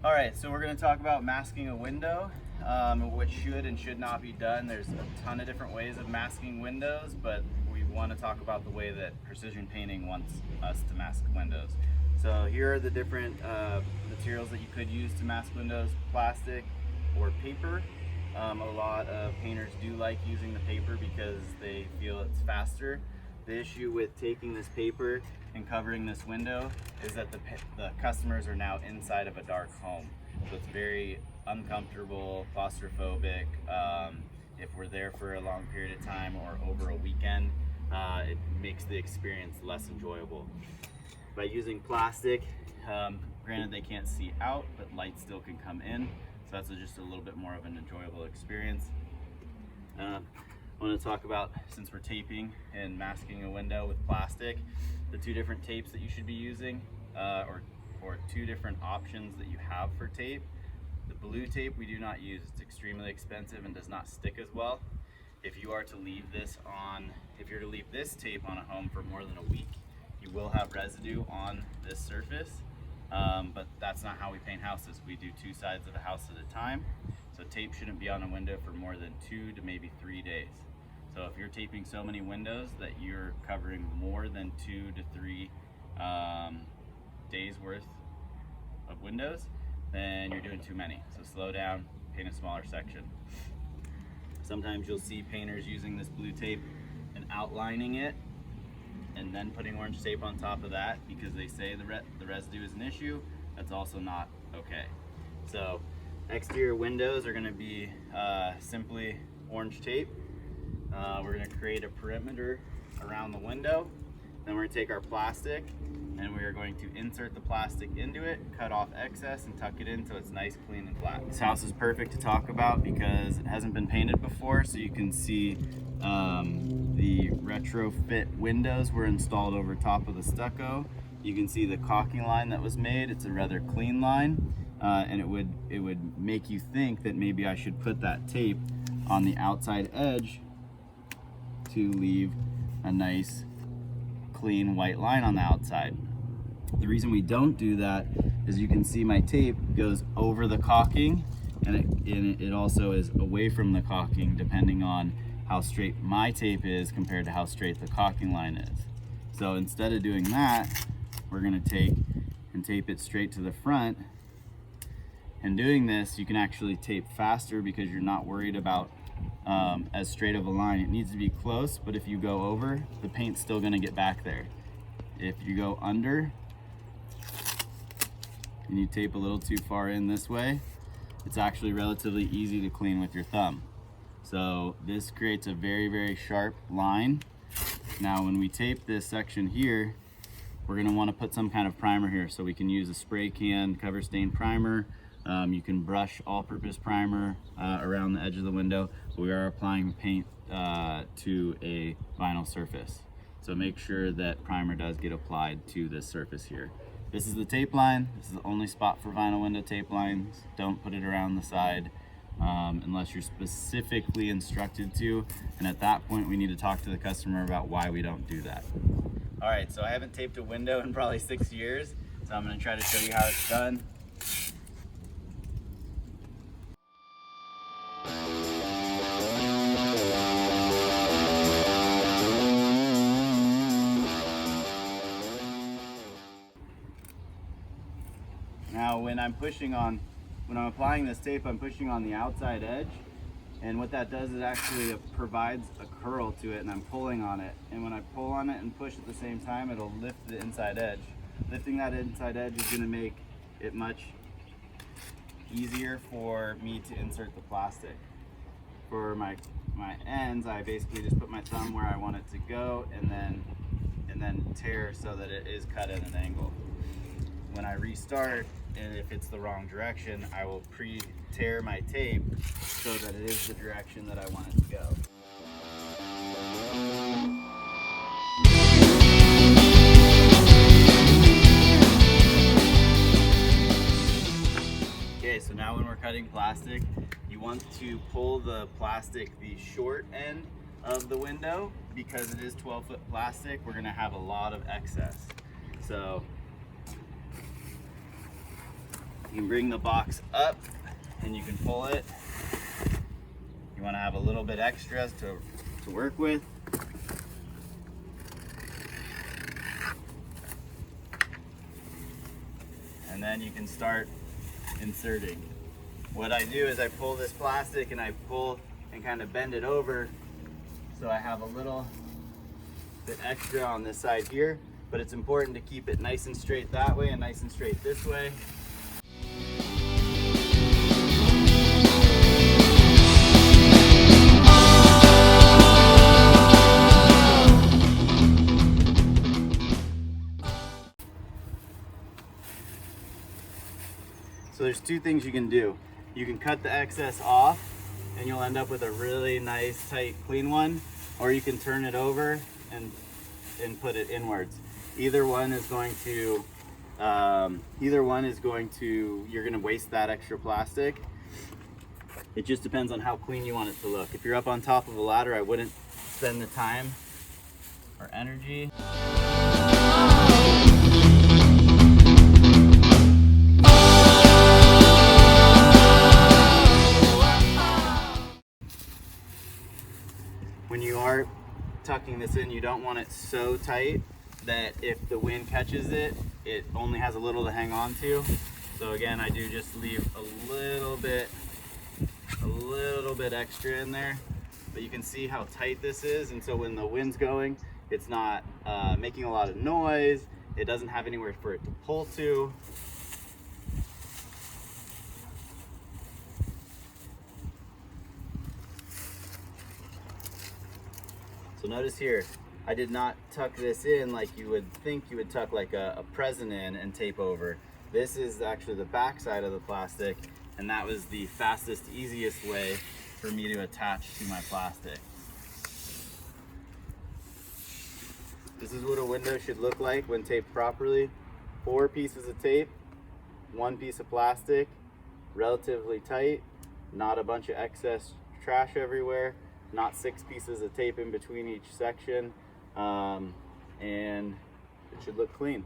All right, so we're going to talk about masking a window, what should and should not be done. There's a ton of different ways of masking windows, but we want to talk about the way that Precision Painting wants us to mask windows. So here are the different materials that you could use to mask windows: plastic or paper. A lot of painters do like using the paper because they feel it's faster. The issue with taking this paper and covering this window is that the customers are now inside of a dark home. So it's very uncomfortable, claustrophobic. If we're there for a long period of time or over a weekend, it makes the experience less enjoyable. By using plastic, granted they can't see out, but light still can come in. So that's just a little bit more of an enjoyable experience. I want to talk about, since we're taping and masking a window with plastic, the two different tapes that you should be using, or two different options that you have for tape. The blue tape we do not use. It's extremely expensive and does not stick as well. If you are to leave this tape on a home for more than a week, you will have residue on this surface, but that's not how we paint houses. We do two sides of a house at a time. So tape shouldn't be on a window for more than 2 to maybe 3 days. So if you're taping so many windows that you're covering more than 2 to 3 days worth of windows, then you're doing too many. So slow down, paint a smaller section. Sometimes you'll see painters using this blue tape and outlining it and then putting orange tape on top of that because they say the residue is an issue. That's also not okay. So exterior windows are going to be simply orange tape. We're going to create a perimeter around the window. Then we're going to take our plastic and we are going to insert the plastic into it, cut off excess, and tuck it in so it's nice, clean, and flat. This house is perfect to talk about because it hasn't been painted before, so you can see the retrofit windows were installed over top of the stucco. You can see the caulking line that was made. It's a rather clean line, and it would make you think that maybe I should put that tape on the outside edge to leave a nice clean white line on the outside. The reason we don't do that is you can see my tape goes over the caulking, and it also is away from the caulking depending on how straight my tape is compared to how straight the caulking line is. So instead of doing that, we're going to take and tape it straight to the front. And doing this, you can actually tape faster because you're not worried about as straight of a line. It needs to be close, but if you go over, the paint's still going to get back there. If you go under and you tape a little too far in this way, it's actually relatively easy to clean with your thumb. So this creates a very, very sharp line. Now when we tape this section here, we're going to want to put some kind of primer here. So we can use a spray can cover stain primer. You can brush all-purpose primer around the edge of the window. We are applying paint to a vinyl surface. So make sure that primer does get applied to this surface here. This is the tape line. This is the only spot for vinyl window tape lines. Don't put it around the side unless you're specifically instructed to. And at that point, we need to talk to the customer about why we don't do that. All right, so I haven't taped a window in probably 6 years. So I'm gonna try to show you how it's done. Now when I'm applying this tape, I'm pushing on the outside edge, and what that does is actually it provides a curl to it, and I'm pulling on it. And when I pull on it and push at the same time, it'll lift the inside edge. Lifting that inside edge is gonna make it much easier for me to insert the plastic. For my ends, I basically just put my thumb where I want it to go and then tear so that it is cut at an angle. When I restart, and if it's the wrong direction, I will pre-tear my tape so that it is the direction that I want it to go. Okay, so now when we're cutting plastic, you want to pull the plastic the short end of the window because it is 12-foot plastic. We're gonna have a lot of excess. So You can bring the box up and you can pull it. You want to have a little bit extra to work with. And then you can start inserting. What I do is I pull this plastic and I pull and kind of bend it over so I have a little bit extra on this side here, but it's important to keep it nice and straight that way and nice and straight this way. So there's two things you can do. You can cut the excess off and you'll end up with a really nice, tight, clean one, or you can turn it over and put it inwards. Either one is going to, you're gonna waste that extra plastic. It just depends on how clean you want it to look. If you're up on top of a ladder, I wouldn't spend the time or energy. When you are tucking this in, you don't want it so tight that if the wind catches it, it only has a little to hang on to. So again, I do just leave a little bit extra in there, but you can see how tight this is. And so when the wind's going, it's not making a lot of noise. It doesn't have anywhere for it to pull to. So notice here, I did not tuck this in like you would think you would tuck like a present in and tape over. This is actually the back side of the plastic, and that was the fastest, easiest way for me to attach to my plastic. This is what a window should look like when taped properly. 4 pieces of tape, 1 piece of plastic, relatively tight, not a bunch of excess trash everywhere, not 6 pieces of tape in between each section, and it should look clean.